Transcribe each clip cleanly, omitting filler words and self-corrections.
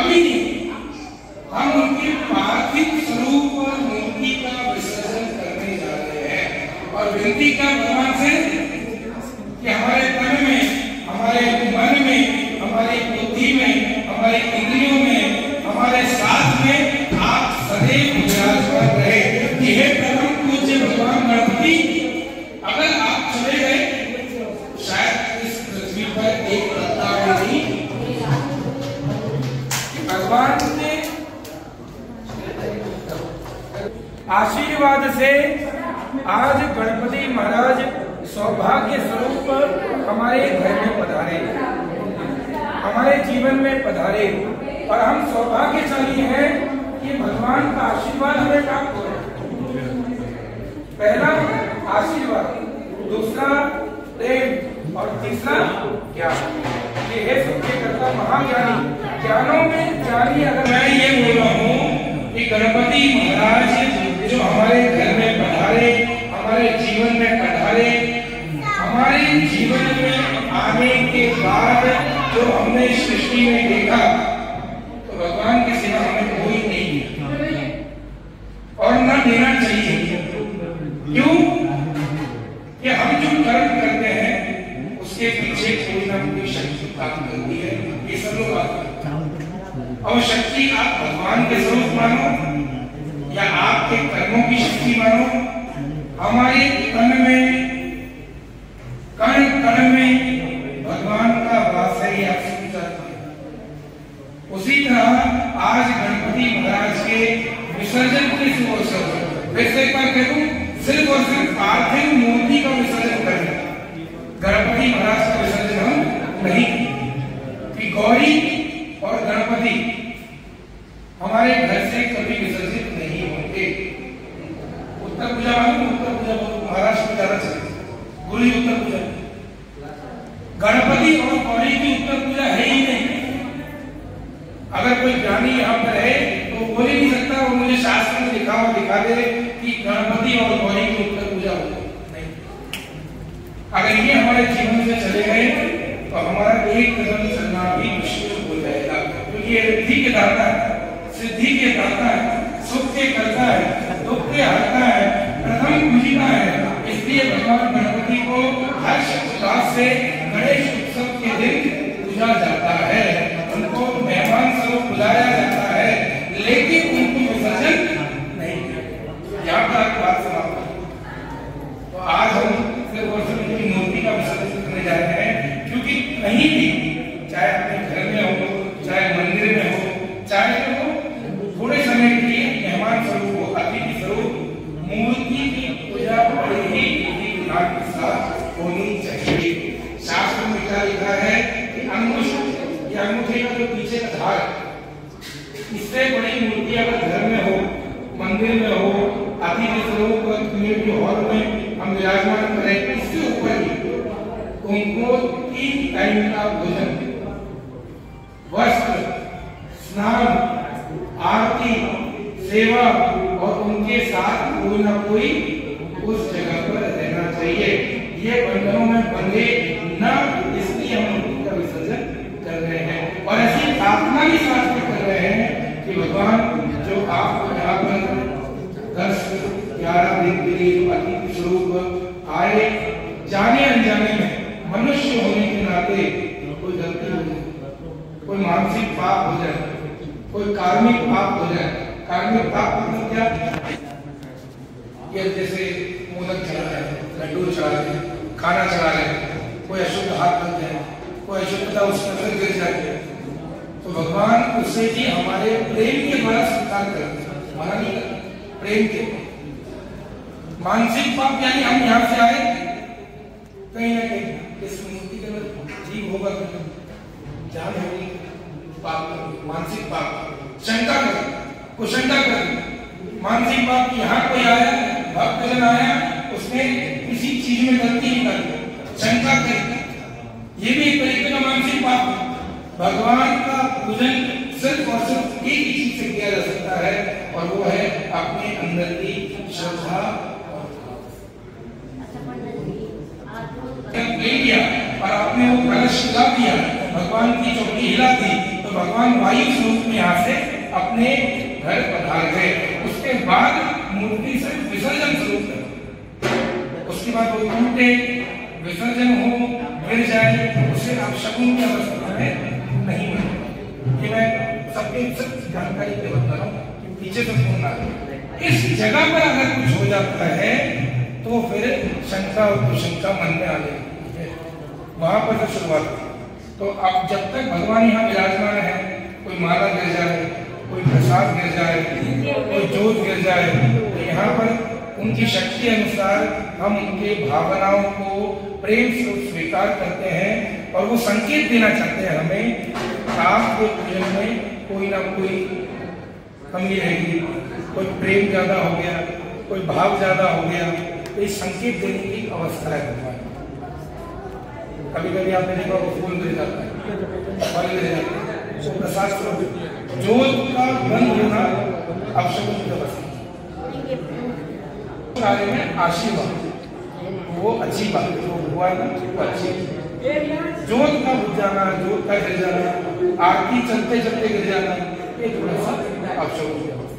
कभी नहीं। हम उनके पार्थिव स्वरूप और मूर्ति का विसर्जन करने जा रहे हैं और विनती का भगवान से कि हमारे तन में, हमारे मन में, हमारी बुद्धि में, हमारे इंद्रियों में, हमारे साथ में आप सदैव विराजमान रहे। यह परम पूज्य भगवान गणपति, अगर आप चले गए शायद इस पृथ्वी पर एक पत्ता भी नहीं। भगवान के आशीर्वाद से आज गणपति महाराज सौभाग्य स्वरूप हमारे घर में पधारे, हमारे जीवन में पधारे और हम सौभाग्यशाली हैं कि भगवान का आशीर्वाद हमें प्राप्त हो रहा है। पहला आशीर्वाद, दूसरा प्रेम और तीसरा ज्ञान। ये है सत्यकर्ता महाज्ञानी, ज्ञानों में ज्ञानी। अगर मैं ये बोल रहा हूँ कि गणपति महाराज जो हमारे घर में पधारे, हमारे जीवन में पधारे, हमारे जीवन में आने के बाद जो हमने सृष्टि में देखा, तो भगवान के सिवा हमें कोई नहीं दिया और न देना चाहिए। क्यों? कि हम जो कर्म करते हैं उसके पीछे कोई ना कोई शक्ति काम करती है। ये सब लोग और शक्ति आप भगवान के स्वरूप मानो या आपके कर्मों की शक्ति मानो, हमारे तन में, कण कण में भगवान का वास है। आप उसी तरह आज गणपति महाराज के विसर्जन के शुभ अवसर पर वैसे एक बार कह दूं, सिर्फ और सिर्फ पार्थिव मूर्ति का विसर्जन करें, गणपति महाराज का विसर्जन हम नहीं। कि गौरी और गणपति हमारे घर से कभी विसर्जित नहीं होंगे। उत्तर पूजा मालूम, उत्तर पूजा महाराष्ट्र में ज्यादा चले, गुरु उत्तर पूजा। गणपति और गौरी की उत्तर पूजा है ही नहीं। अगर कोई ज्ञानी यहाँ पर है तो बोल ही नहीं सकता और मुझे शास्त्र में लिखा हुआ दिखा दे कि गणपति और गौरी की उत्तर पूजा हो, नहीं। अगर ये हमारे जीवन से चले गए तो हमारा एक कदम चलना भी मुश्किल हो जाएगा, क्योंकि ये रिद्धि के दाता है, सिद्धि के दाता है, सुख के करता है, दुख के हरता है, प्रथम पूजिता है। इसलिए भगवान गणपति को हर्ष उल्लास से गणेश उत्सव के दिन पूजा जाता है, उनको मेहमान स्वरूप बुलाया जाता है, लेकिन उनको विसर्जन नहीं किया। यहाँ पर आपकी बात समाप्त। तो आज हम सिर्फ और सिर्फ उनकी मूर्ति का विसर्जन करने जा रहे हैं, क्योंकि कहीं भी, चाहे अपने घर में हो, चाहे मंदिर में हो, चाहे तो थोड़े समय के लिए मेहमान स्वरूप हो, अतिथि स्वरूप, मूर्ति की पूजा बड़े ही विधान के साथ होनी चाहिए। शास्त्र में क्या लिखा है कि अंगुष्ठ या अंगूठे का जो पीछे का धार, इससे बड़ी मूर्ति अगर घर में हो, मंदिर में हो, अतिथि स्वरूप कम्युनिटी हॉल में हम विराजमान करें, इसके ऊपर ही उनको 3 टाइम का भोजन, वस्त्र, स्नान, आरती, सेवा और उनके साथ कोई ना कोई उस जगह पर रहना चाहिए। ये बंधनों में बंधे न, इसलिए हम उनका विसर्जन कर रहे हैं और ऐसी प्रार्थना भी साथ में कर रहे हैं कि भगवान जो आपको यहाँ पर 10-11 दिन के लिए अतिथि स्वरूप आए, जाने अनजाने में मनुष्य होने के नाते कोई गलती हो जाए, कोई मानसिक पाप हो जाए, कोई कार्मिक पाप हो जाए। कार्मिक पाप मतलब क्या? ये जैसे मोदक चढ़ा रहे हैं, लड्डू चढ़ा रहे हैं, खाना चढ़ा रहे हैं, कोई अशुद्ध हाथ लग जाए, कोई अशुद्धता उसके अंदर गिर जाए, तो भगवान उसे भी हमारे प्रेम के द्वारा स्वीकार करते हैं, मना नहीं करते, प्रेम के। मानसिक पाप यानी हम यहाँ से आए, कहीं ना कहीं इस मूर्ति के अंदर जीव होगा, जान होगी, पाप, मानसिक पाप, शंका कर, कुशंका कर, मानसिक पाप की यहाँ कोई आया, भक्तजन आया, उसने किसी चीज में गलती निकाली, शंका कर, ये भी एक तरीके का मानसिक पाप है। भगवान का पूजन सिर्फ और सिर्फ एक ही चीज से किया जा सकता है और वो है अपने अंदर की श्रद्धा ले लिया और आपने वो कलश हिला दिया, भगवान की चौकी हिला दी, तो तो भगवान वायु स्वरूप में यहाँ से अपने घर पधार गए। उसके बाद मूर्ति से विसर्जन स्वरूप है, उसके बाद वो टूटे विसर्जन हो गिर जाए, उससे आप शकुन की अवस्था में नहीं बने। ये मैं सबके सब जानकारी के बता रहा हूँ, पीछे से फोन आ रहा। इस जगह पर अगर कुछ हो जाता है तो फिर शंका और कुशंका मन में आ जाती है, वहां पर तो शुरुआत है। तो अब जब तक भगवान यहाँ विराजमान है, कोई माला गिर जाए, कोई प्रसाद गिर जाए, कोई जोत गिर जाए, तो यहाँ पर उनकी शक्ति अनुसार हम उनके भावनाओं को प्रेम से स्वीकार करते हैं और वो संकेत देना चाहते हैं हमें, आपके पूजन में कोई ना कोई कमी रहेगी, कोई प्रेम ज्यादा हो गया, कोई भाव ज्यादा हो गया, तो इस संकेत देने की अवस्था है भगवान। कभी कभी आपने देखा वो फूल गिर जाता है, फल गिर जाता है, प्रसाद स्वरूप जोत का बंद होना अपशकुन की अवस्था कार्य में आशीर्वाद वो अच्छी बात है, जो हुआ ना वो अच्छी। जोत का बुझ जाना, जोत का गिर जाना, आरती चलते चलते गिर जाना, ये थोड़ा सा अपशकुन की अवस्था।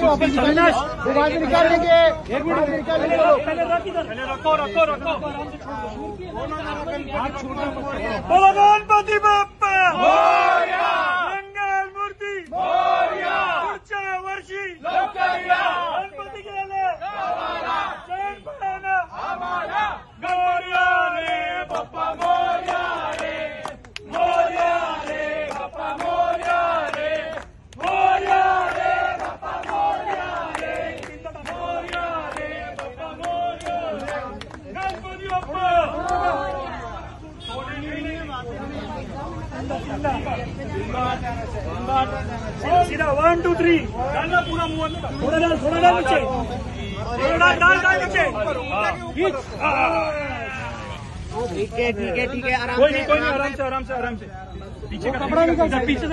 वापस निकाल लेंगे, 1 मिनट निकाल लेंगे। पहले रखो। बोलो गणपति बाप्पा मोरया, मंगल मूर्ती मोरया, पुढच्या वर्षी गणपती गेले सण पाळणं आम्हाला। मोरया रे बाप्पा मोरया रे, मोरया रे बाप्पा मोरया रे, मोरया रे बाप्पा मोरया रे, मोरया रे बाप्पा मोरया रे, गणपती बाप्पा। सीधा 1 2 3 डालना पूरा मुंह, थोड़ा डाल नीचे, थोड़ा डाल नीचे। ठीक है, आराम कोई नहीं, आराम से पीछे का कपड़ा निकाल, पीछे से